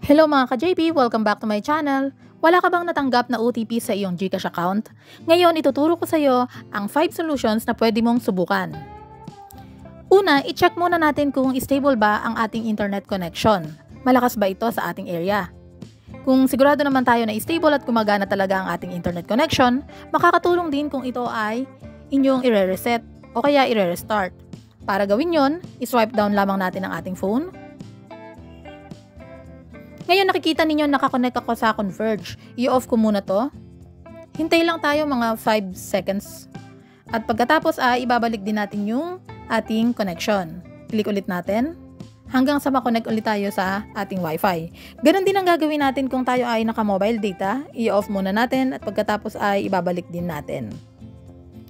Hello mga ka-JP! Welcome back to my channel! Wala ka bang natanggap na OTP sa iyong GCash account? Ngayon, ituturo ko sa iyo ang 5 solutions na pwede mong subukan. Una, i-check muna natin kung stable ba ang ating internet connection. Malakas ba ito sa ating area? Kung sigurado naman tayo na stable at gumagana talaga ang ating internet connection, makakatulong din kung ito ay inyong i-reset o kaya i-restart. Para gawin yon, i-swipe down lamang natin ang ating phone. Ngayon nakikita ninyo nakakonect ako sa Converge. I-off ko muna to. Hintay lang tayo mga 5 seconds. At pagkatapos ay ibabalik din natin yung ating connection. Click ulit natin hanggang sa makonect ulit tayo sa ating Wi-Fi. Ganon din ang gagawin natin kung tayo ay naka-mobile data. I-off muna natin at pagkatapos ay ibabalik din natin.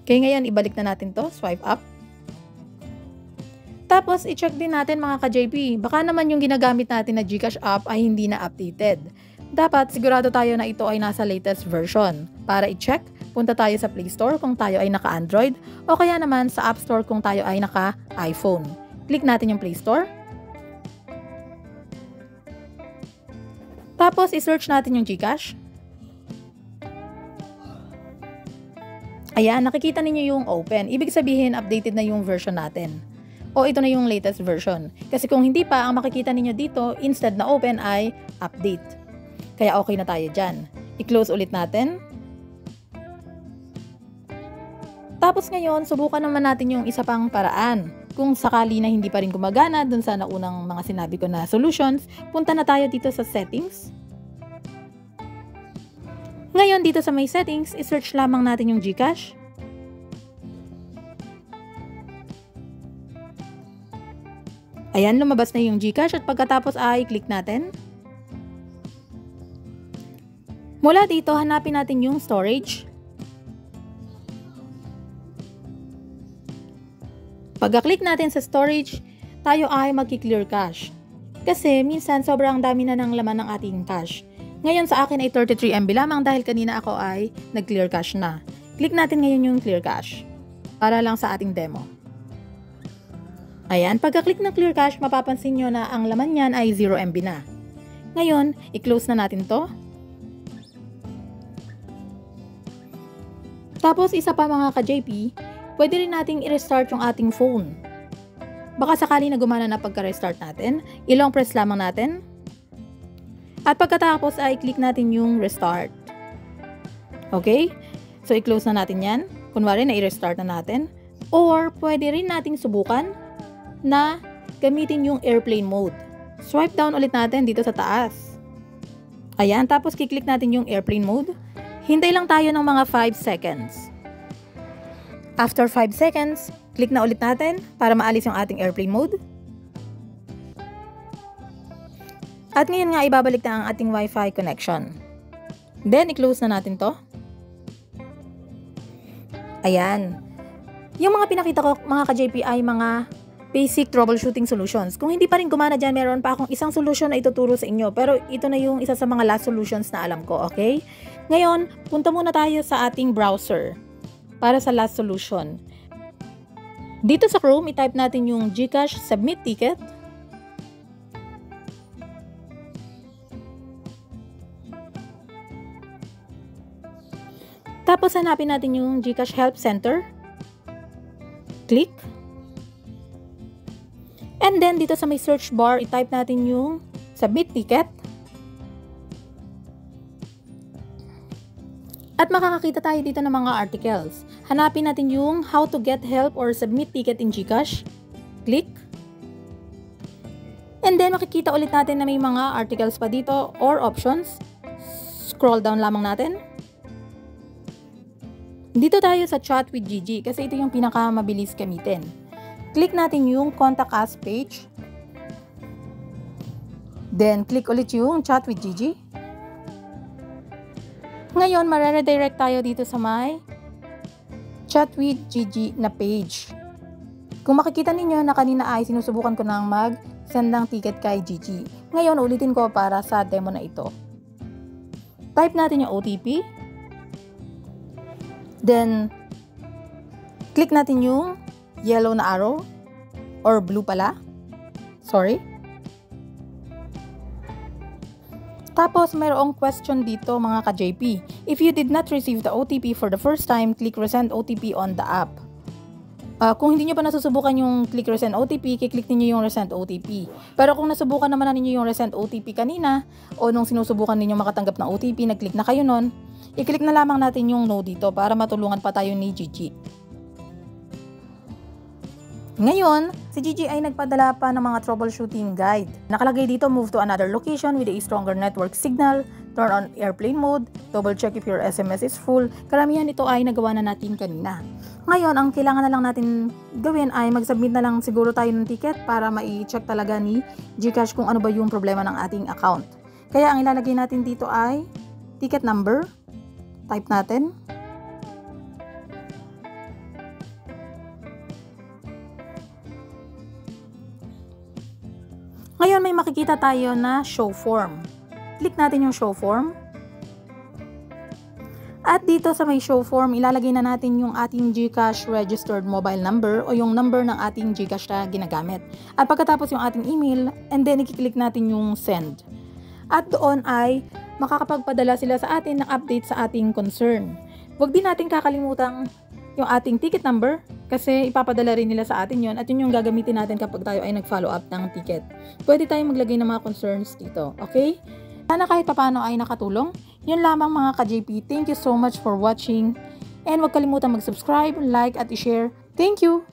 Okay, ngayon ibalik na natin to. Swipe up. Tapos, i-check din natin mga ka-JP, baka naman yung ginagamit natin na GCash app ay hindi na updated. Dapat, sigurado tayo na ito ay nasa latest version. Para i-check, punta tayo sa Play Store kung tayo ay naka-Android o kaya naman sa App Store kung tayo ay naka-iPhone. Click natin yung Play Store. Tapos, i-search natin yung GCash. Ayan, nakikita ninyo yung open. Ibig sabihin, updated na yung version natin. O ito na yung latest version. Kasi kung hindi pa, ang makikita ninyo dito, instead na open ay update. Kaya okay na tayo dyan. I-close ulit natin. Tapos ngayon, subukan naman natin yung isa pang paraan. Kung sakali na hindi pa rin gumagana dun sa naunang mga sinabi ko na solutions, punta na tayo dito sa settings. Ngayon, dito sa may settings, i-search lamang natin yung GCash. Ayan, lumabas na yung GCash at pagkatapos ay click natin. Mula dito, hanapin natin yung storage. Pagka-click natin sa storage, tayo ay magki-clear cache. Kasi minsan sobrang dami na ng laman ng ating cache. Ngayon sa akin ay 33 MB lamang dahil kanina ako ay nag-clear cache na. Click natin ngayon yung clear cache para lang sa ating demo. Ayan, pagka-click ng clear cache, mapapansin nyo na ang laman niyan ay 0 MB na. Ngayon, i-close na natin to. Tapos, isa pa mga ka-JP, pwede rin nating i-restart yung ating phone. Baka sakali na gumana na pagka-restart natin, i-long press lamang natin. At pagkatapos ay click natin yung restart. Okay? So, i-close na natin yan. Kunwari na i-restart na natin. Or, pwede rin nating subukan na gamitin yung airplane mode. Swipe down ulit natin dito sa taas. Ayan, tapos kiklik natin yung airplane mode. Hintay lang tayo ng mga 5 seconds. After 5 seconds, click na ulit natin para maalis yung ating airplane mode. At ngayon nga, ibabalik na ang ating Wi-Fi connection. Then, i-close na natin to. Ayan. Yung mga pinakita ko, mga ka-JP, ay mga basic troubleshooting solutions. Kung hindi pa rin gumana dyan, meron pa akong isang solution na ituturo sa inyo. Pero ito na yung isa sa mga last solutions na alam ko, okay? Ngayon, punta muna tayo sa ating browser para sa last solution. Dito sa Chrome, i-type natin yung GCash submit ticket. Tapos hanapin natin yung GCash Help Center. Click. And then, dito sa may search bar, i-type natin yung submit ticket. At makakakita tayo dito ng mga articles. Hanapin natin yung how to get help or submit ticket in GCash. Click. And then, makikita ulit natin na may mga articles pa dito or options. Scroll down lamang natin. Dito tayo sa chat with Gigi kasi ito yung pinakamabilis gamitin. Click natin yung Contact Us page. Then, click ulit yung Chat with Gigi. Ngayon, mareredirect tayo dito sa may Chat with Gigi na page. Kung makikita ninyo na kanina ay sinusubukan ko nang mag-send ng ticket kay Gigi. Ngayon, ulitin ko para sa demo na ito. Type natin yung OTP. Then, click natin yung yellow na arrow or blue pala. Sorry. Tapos, mayroong question dito mga ka-JP. If you did not receive the OTP for the first time, click resend OTP on the app. Kung hindi nyo pa nasusubukan yung click resend OTP, kiklik niyo yung resend OTP. Pero kung nasubukan naman na ninyo yung resend OTP kanina, o nung sinusubukan ninyo makatanggap ng OTP, nag-click na kayo nun, i-click na lamang natin yung no dito para matulungan pa tayo ni Gigi. Ngayon, si Gigi ay nagpadala pa ng mga troubleshooting guide. Nakalagay dito, move to another location with a stronger network signal, turn on airplane mode, double check if your SMS is full. Karamihan ito ay nagawa na natin kanina. Ngayon, ang kailangan na lang natin gawin ay mag-submit na lang siguro tayo ng ticket para ma-check talaga ni GCash kung ano ba yung problema ng ating account. Kaya ang ilalagay natin dito ay ticket number. Type natin. Ngayon may makikita tayo na show form. Click natin yung show form. At dito sa may show form, ilalagay na natin yung ating GCash registered mobile number o yung number ng ating GCash na ginagamit. At pagkatapos yung ating email, and then i-click natin yung send. At doon ay makakapagpadala sila sa atin ng update sa ating concern. Huwag din natin kakalimutang yung ating ticket number kasi ipapadala rin nila sa atin yon at yun yung gagamitin natin kapag tayo ay nag-follow up ng ticket. Pwede tayong maglagay ng mga concerns dito, okay? Sana kahit paano ay nakatulong. Yun lamang mga ka-JP. Thank you so much for watching. And huwag kalimutang mag-subscribe, like at i-share. Thank you!